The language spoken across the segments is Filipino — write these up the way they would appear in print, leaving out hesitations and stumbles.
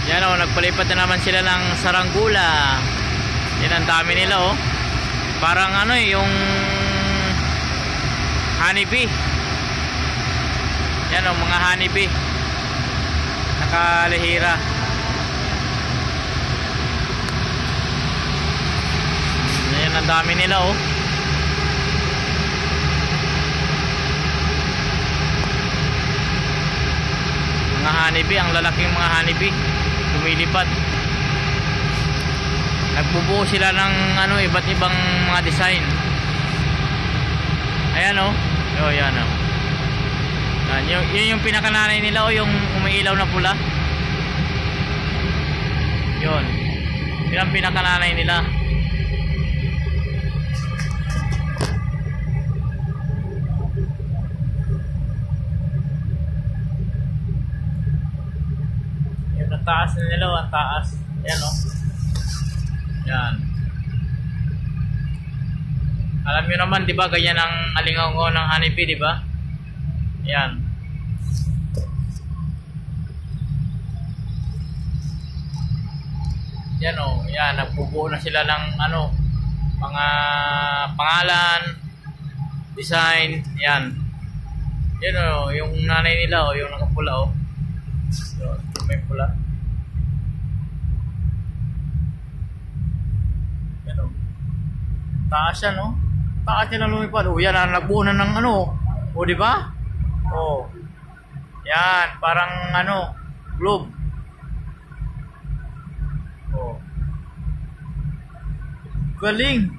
Yan o, nagpalipat na naman sila ng saranggola. Yan ang dami nila o. Parang ano eh, yung honeybee. Yan o, mga honeybee. Nakalihira. Yan ang dami nila o. Mga honeybee, ang lalaking mga honeybee lumilipad. Nagbubuo sila ng ano, iba't ibang mga design. Ayan o. Oh, yan o. Yun yung pinakananay nila o, yung umiilaw na pula. Yun. Yun ang pinakananay nila. Ang taas na nila, ang taas. Yan o. Yan. Alam nyo naman, di ba, ganyan ang alingaw ng honeybee, di ba? Yan. Yan o. Yan, nagbubuo na sila ng ano, mga pangalan, design. Yan. Yan o, yung nanay nila o, yung nakapula o. So, may pula. Yan o. Taas yan o. Taas yan ang lumipad. O yan, nagbuo na ng ano. O diba? O. Yan, parang ano, globe. O. Galing.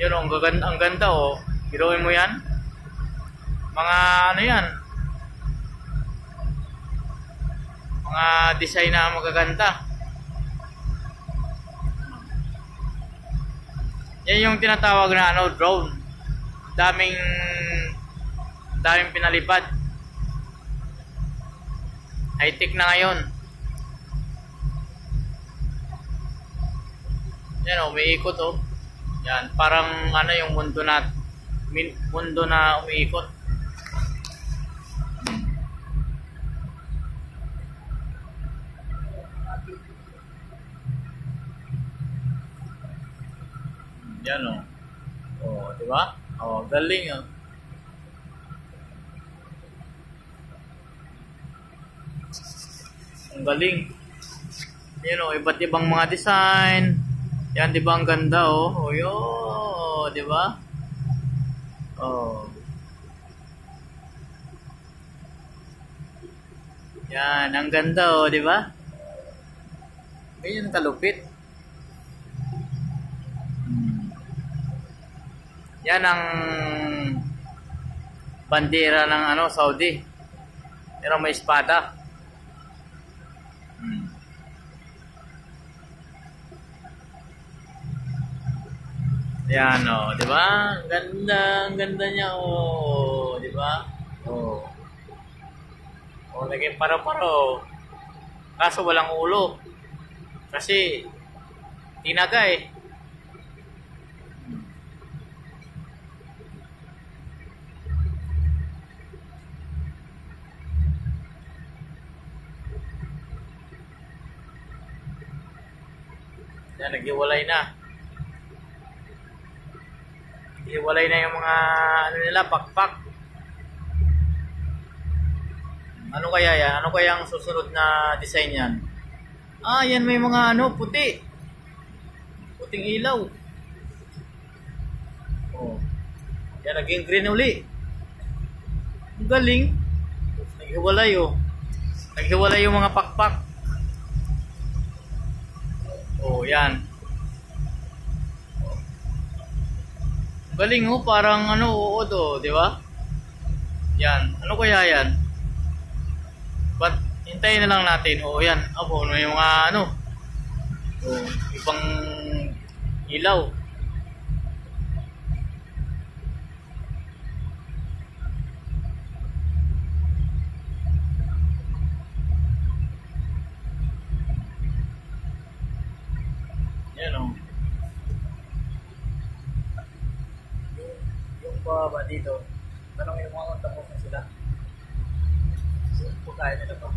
Yan o, ang ganda o. Girawin mo yan. Mga ano yan, mga design na magaganda. Yan yung tinatawag na ano, drone. Daming pinalipad. High tech na ngayon. Yan o, umiikot o. Yan, parang ano yung mundo na umiikot. Yan o. O, diba? O, galing o. Ang galing. Yan o, iba't ibang mga design. Yan, diba ang ganda o. O, yun. Diba? O. Yan, ang ganda o, diba? Ganyan kalupit. Yan ang bandera ng ano, Saudi. Pero may espada. Yan o, di ba? Ang ganda niya o, di ba? O. O, naging paro-paro. Kaso walang ulo. Kasi tinaga eh. Yan, naghiwalay na. Naghiwalay na yung mga ano nila, pakpak. Ano kaya yan? Ano kaya ang susunod na design yan? Ah, yan may mga ano, puti. Puting ilaw. Oh. Yan, naging green uli. Ang galing. Naghiwalay oh. Naghiwalay yung mga pakpak. Oh, yan. Galing oh, parang ano, uod oh, di ba? Yan. Ano kaya yan? But hintayin na lang natin. Oh, yan. Oh, may mga ano. Oh, ibang ilaw. Yan o. Yung baba dito. Tanong yung mga tapos na sila. po tayo nila pa.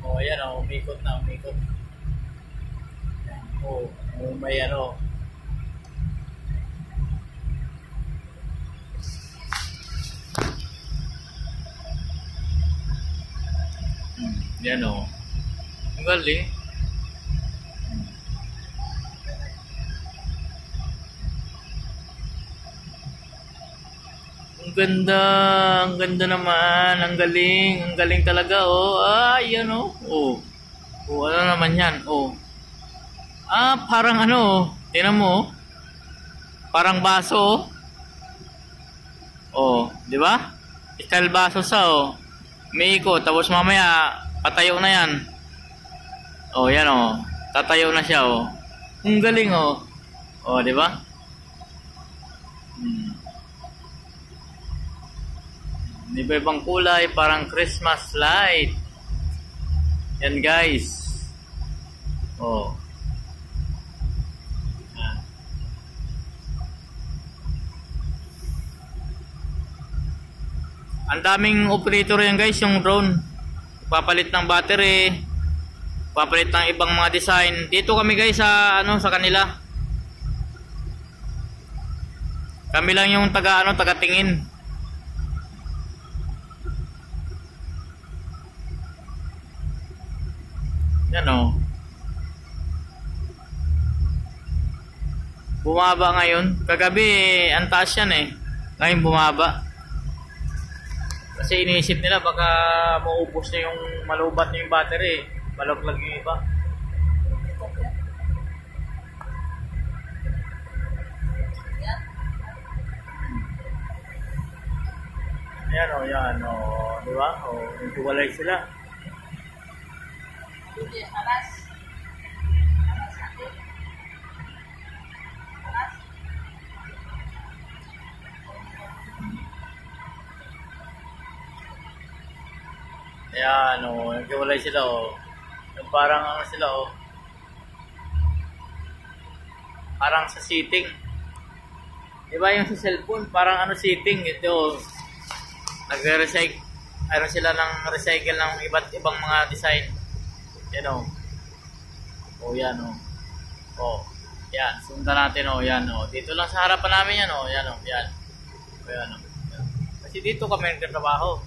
O, ayan o, umikot na, umikot. O, may ano. Yan o. Ang galing. Ang ganda naman, ang galing talaga, oh. Ah, yan, oh. Oh. Oh, ano naman yan, oh. Ah, parang ano, oh. Tingnan mo, oh. Parang baso, oh. Oh, di ba? Style baso sa, oh. May ikot, tapos mamaya, patayo na yan. Oh, yan, oh. Tatayo na siya, oh. Ang galing, oh. Oh, di ba? Iba-ibang kulay, parang Christmas light. Yan guys. Oh. Yan. Ang daming operator yan guys, yung drone. Papalit ng battery, papalit ng ibang mga design. Dito kami guys sa ano sa kanila. Kami lang yung taga tingin. Yan o. Bumaba ngayon. Kagabi, ang taas yan eh. Ngayon bumaba. Kasi iniisip nila baka maubos na yung malubat na yung battery. Malaglag yung iba. Yan o, yan o. Diba? O, nagkuwalay sila. Ayan o, nagkiwalay sila o. Yung parang ano sila o. Parang sa seating. Diba yung sa cellphone, parang ano seating. Ito, nagre-recycle, ano sila ng recycle ng iba't ibang mga design. Yan o. O yan o. O. Yan. Sundan natin o. Yan o. Dito lang sa harapan namin yan o. Yan o. Yan. O yan o. Yan. Kasi dito kami nagtatrabaho.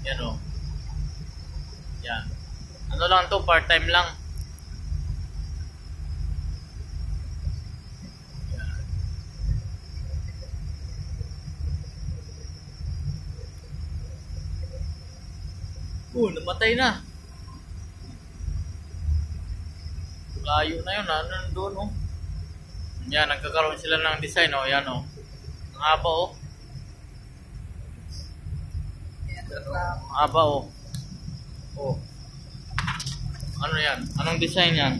Yan o. Yan. Ano lang to, part-time lang. Yan. Namatay na. Layo na yun, nandun, oh. Yan, nagkakaroon sila ng design, oh. Yan, oh. Ang haba, oh. Ang haba, oh. Oh. Ano yan? Anong design yan?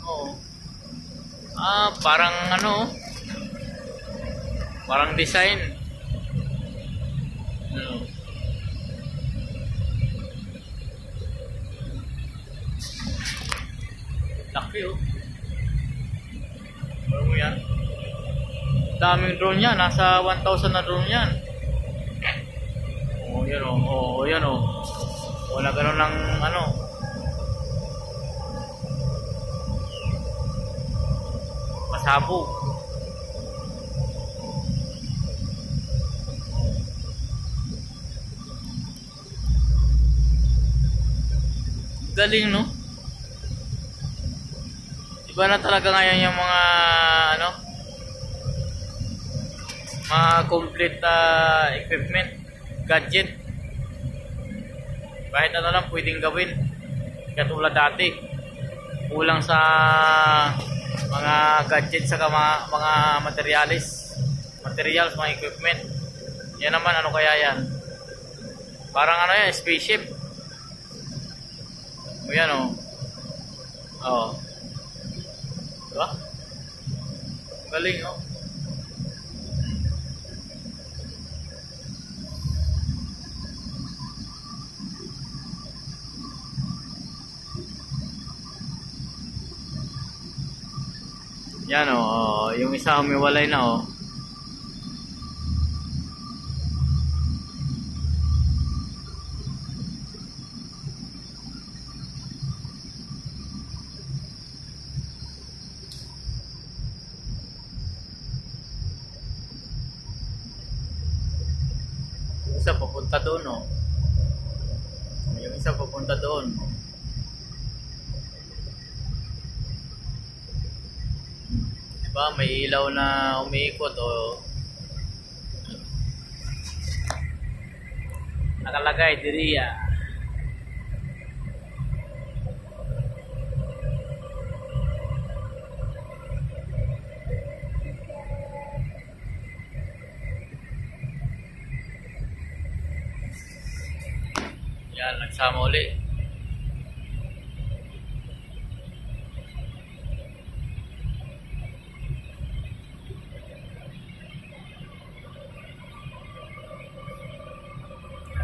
Oh. Ah, parang ano, oh. Parang design. Ano? Laki oh. Ano mo yan? Daming drone yan. Nasa 1,000 na drone yan. Oh, yan oh. Oh, yan oh. Wala gano'n ng ano. Pasabog. Galing no? Iba na talaga ngayon yung mga ano, mga complete equipment, gadget. Kahit ano lang pwedeng gawin. Katulad dati, kulang sa mga gadget sa mga materials, mga equipment. Yan naman, ano kaya yan? Parang ano yan, spaceship. O yan o. Oh. Diba? Galing, no? Yan, oh. Yung isa humiwalay na, oh. isa papunta doon, oh. Yung isa papunta doon. Diba, may ilaw na umiikot, oh. Nakalagay, diriya. Yan, nagsama uli.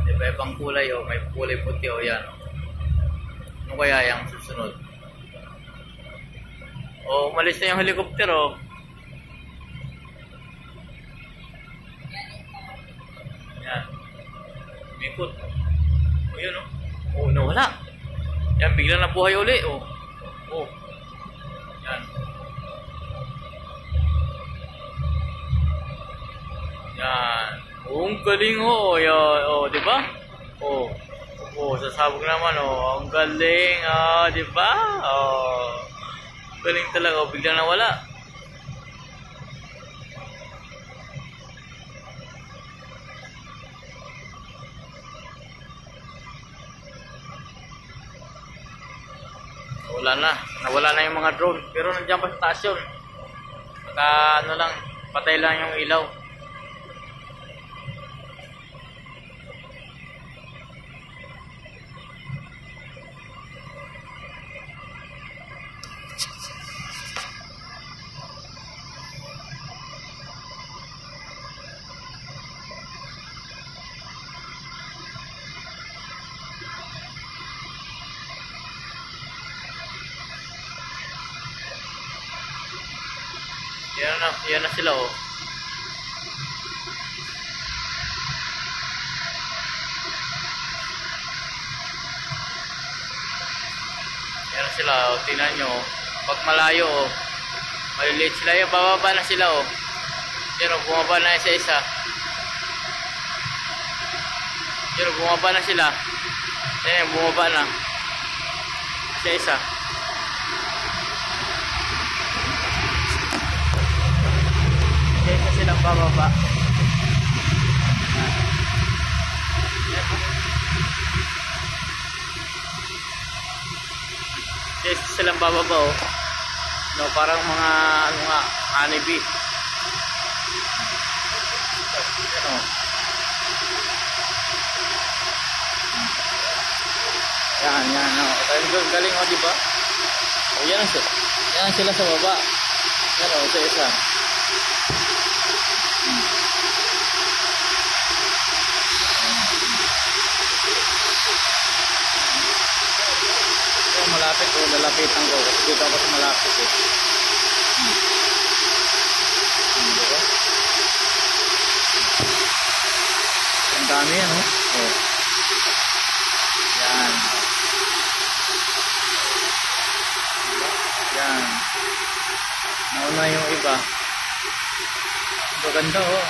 Diba ibang kulay, oh, may kulay puti, oh, yan. Ano kaya yung susunod? Oh, umalis na yung helicopter, oh. Yan. Mikot. Oh, yun, oh. Oh, nawala. Yan, biglang nabuhay uli, oh. Oh. Yan. Yan. Oh, ang galing, oh. Yan, oh, di ba? Oh. Oh, sasabog naman, oh. Ang galing, oh, di ba? Oh. Galing talaga, oh. Biglang nawala. Wala na. Nawala na yung mga drone. Pero nandiyan pa sa taas yun. Baka ano lang, patay lang yung ilaw. Yan na sila, oh. Yan na sila, oh. Tingnan nyo, oh. Pag malayo, oh. Maliliit sila. Yan, bababa na sila, oh. Yan, oh, bumaba na isa-isa. Yan, oh, bumaba na sila. Yan, bumaba na. Isa-isa. Isa silang bababa. Isa silang bababa, oh. No, parang mga ano nga, honeybee. Ano? Yan, oh. Galing, oh, di ba? Oh, yan sila sa baba. Yan, oh, isa-isa. Malapit, o lalapitan ko kasi dito ako sa malapit, eh. Diba? Ang dami yan, oh. Oh. Yan. Yan. Nauna yung iba. Maganda, oh.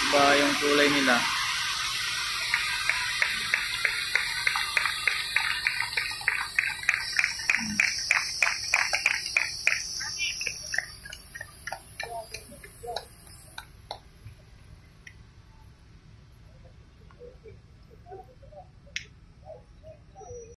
Iba yung kulay nila.